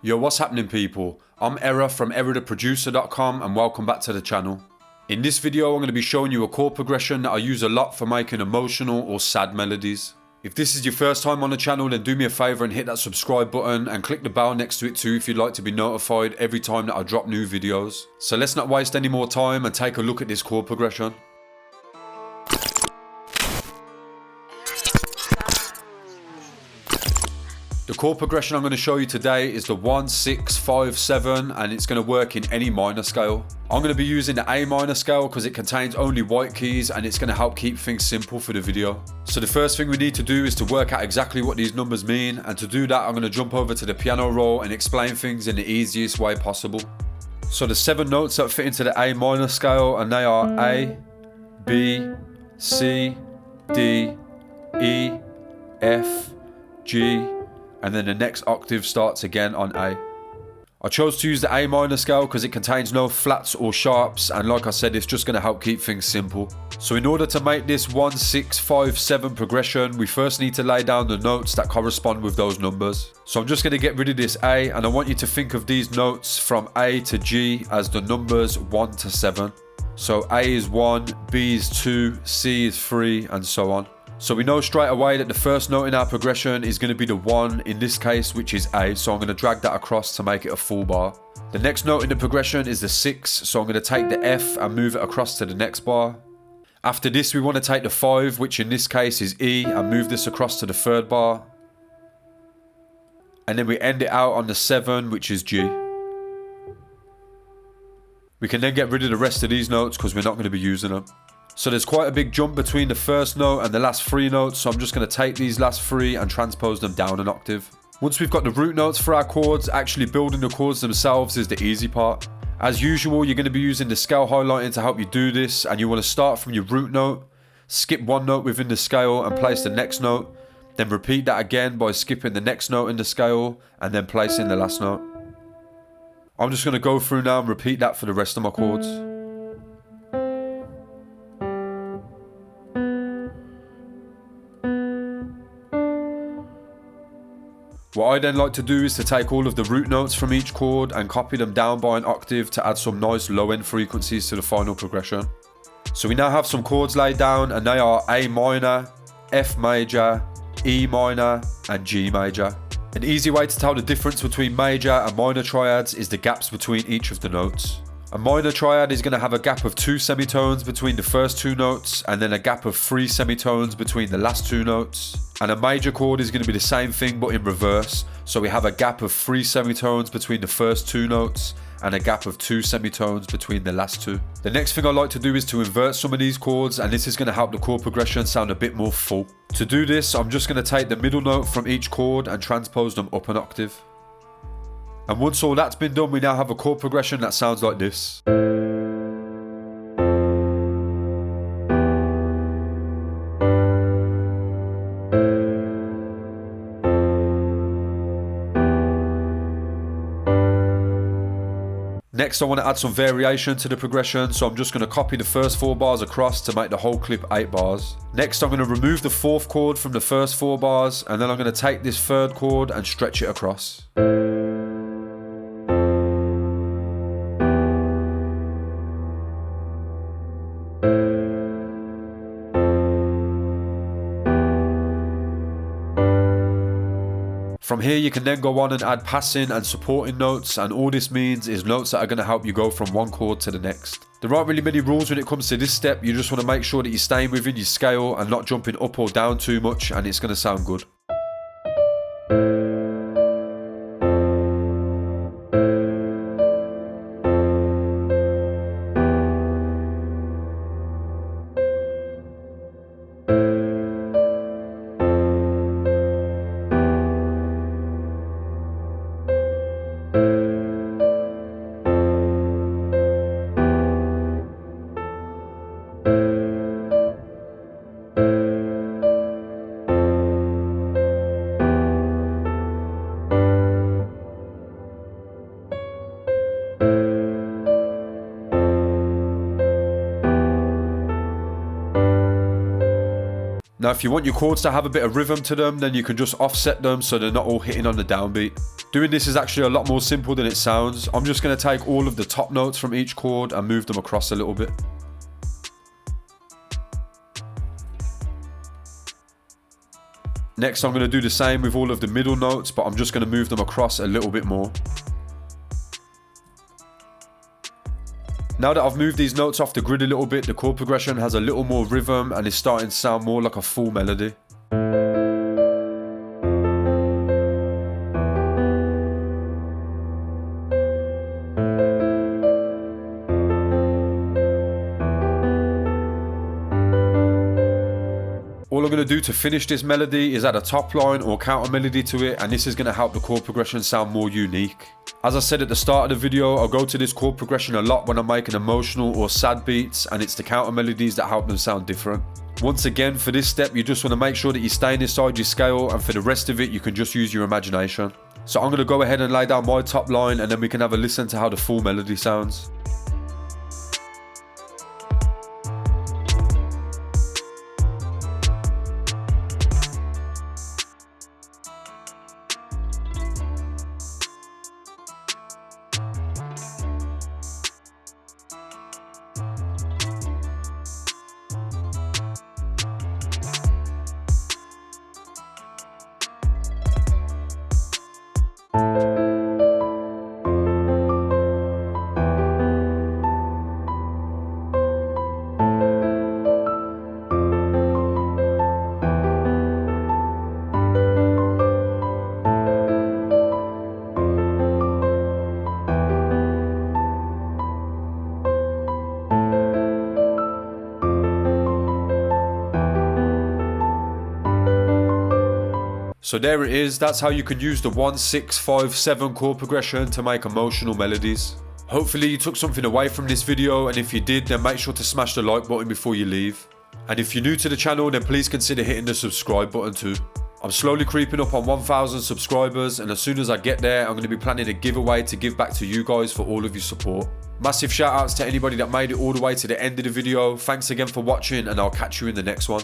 Yo, what's happening people? I'm Era from EraTheProducer.com and welcome back to the channel. In this video I'm going to be showing you a chord progression that I use a lot for making emotional or sad melodies. If this is your first time on the channel, then do me a favour and hit that subscribe button and click the bell next to it too if you'd like to be notified every time that I drop new videos. So let's not waste any more time and take a look at this chord progression. The chord progression I'm going to show you today is the 1, 6, 5, 7 and it's going to work in any minor scale. I'm going to be using the A minor scale because it contains only white keys and it's going to help keep things simple for the video. So the first thing we need to do is to work out exactly what these numbers mean, and to do that I'm going to jump over to the piano roll and explain things in the easiest way possible. So the 7 notes that fit into the A minor scale, and they are A, B, C, D, E, F, G, and then the next octave starts again on A. I chose to use the A minor scale because it contains no flats or sharps, and like I said, it's just going to help keep things simple. So in order to make this 1, 6, 5, 7 progression, we first need to lay down the notes that correspond with those numbers. So I'm just going to get rid of this A, and I want you to think of these notes from A to G as the numbers 1 to 7. So A is 1, B is 2, C is 3, and so on. So we know straight away that the first note in our progression is going to be the 1 in this case, which is A, so I'm going to drag that across to make it a full bar. The next note in the progression is the 6, so I'm going to take the F and move it across to the next bar. After this we want to take the 5, which in this case is E, and move this across to the third bar. And then we end it out on the 7, which is G. We can then get rid of the rest of these notes because we're not going to be using them. So there's quite a big jump between the first note and the last 3 notes, so I'm just going to take these last 3 and transpose them down an octave. Once we've got the root notes for our chords, actually building the chords themselves is the easy part. As usual, you're going to be using the scale highlighting to help you do this, and you want to start from your root note, skip 1 note within the scale and place the next note, then repeat that again by skipping the next note in the scale and then placing the last note. I'm just going to go through now and repeat that for the rest of my chords. What I then like to do is to take all of the root notes from each chord and copy them down by an octave to add some nice low end frequencies to the final progression. So we now have some chords laid down, and they are A minor, F major, E minor and G major. An easy way to tell the difference between major and minor triads is the gaps between each of the notes. A minor triad is going to have a gap of 2 semitones between the first 2 notes, and then a gap of 3 semitones between the last 2 notes. And a major chord is going to be the same thing but in reverse. So we have a gap of 3 semitones between the first 2 notes and a gap of 2 semitones between the last 2. The next thing I like to do is to invert some of these chords, and this is going to help the chord progression sound a bit more full. To do this, I'm just going to take the middle note from each chord and transpose them up an octave. And once all that's been done, we now have a chord progression that sounds like this. Next I want to add some variation to the progression, so I'm just going to copy the first 4 bars across to make the whole clip 8 bars. Next I'm going to remove the 4th chord from the first 4 bars, and then I'm going to take this 3rd chord and stretch it across. From here you can then go on and add passing and supporting notes, and all this means is notes that are going to help you go from one chord to the next. There aren't really many rules when it comes to this step. You just want to make sure that you're staying within your scale and not jumping up or down too much, and it's going to sound good. Now if you want your chords to have a bit of rhythm to them, then you can just offset them so they're not all hitting on the downbeat. Doing this is actually a lot more simple than it sounds. I'm just going to take all of the top notes from each chord and move them across a little bit. Next, I'm going to do the same with all of the middle notes, but I'm just going to move them across a little bit more. Now that I've moved these notes off the grid a little bit, the chord progression has a little more rhythm and is starting to sound more like a full melody. All I'm going to do to finish this melody is add a top line or counter melody to it, and this is going to help the chord progression sound more unique. As I said at the start of the video, I'll go to this chord progression a lot when I'm making emotional or sad beats, and it's the counter melodies that help them sound different. Once again, for this step, you just want to make sure that you're staying inside your scale, and for the rest of it, you can just use your imagination. So I'm going to go ahead and lay down my top line, and then we can have a listen to how the full melody sounds. So there it is, that's how you can use the 1, 6, 5, 7 chord progression to make emotional melodies. Hopefully you took something away from this video, and if you did, then make sure to smash the like button before you leave. And if you're new to the channel, then please consider hitting the subscribe button too. I'm slowly creeping up on 1,000 subscribers, and as soon as I get there, I'm going to be planning a giveaway to give back to you guys for all of your support. Massive shout outs to anybody that made it all the way to the end of the video. Thanks again for watching, and I'll catch you in the next one.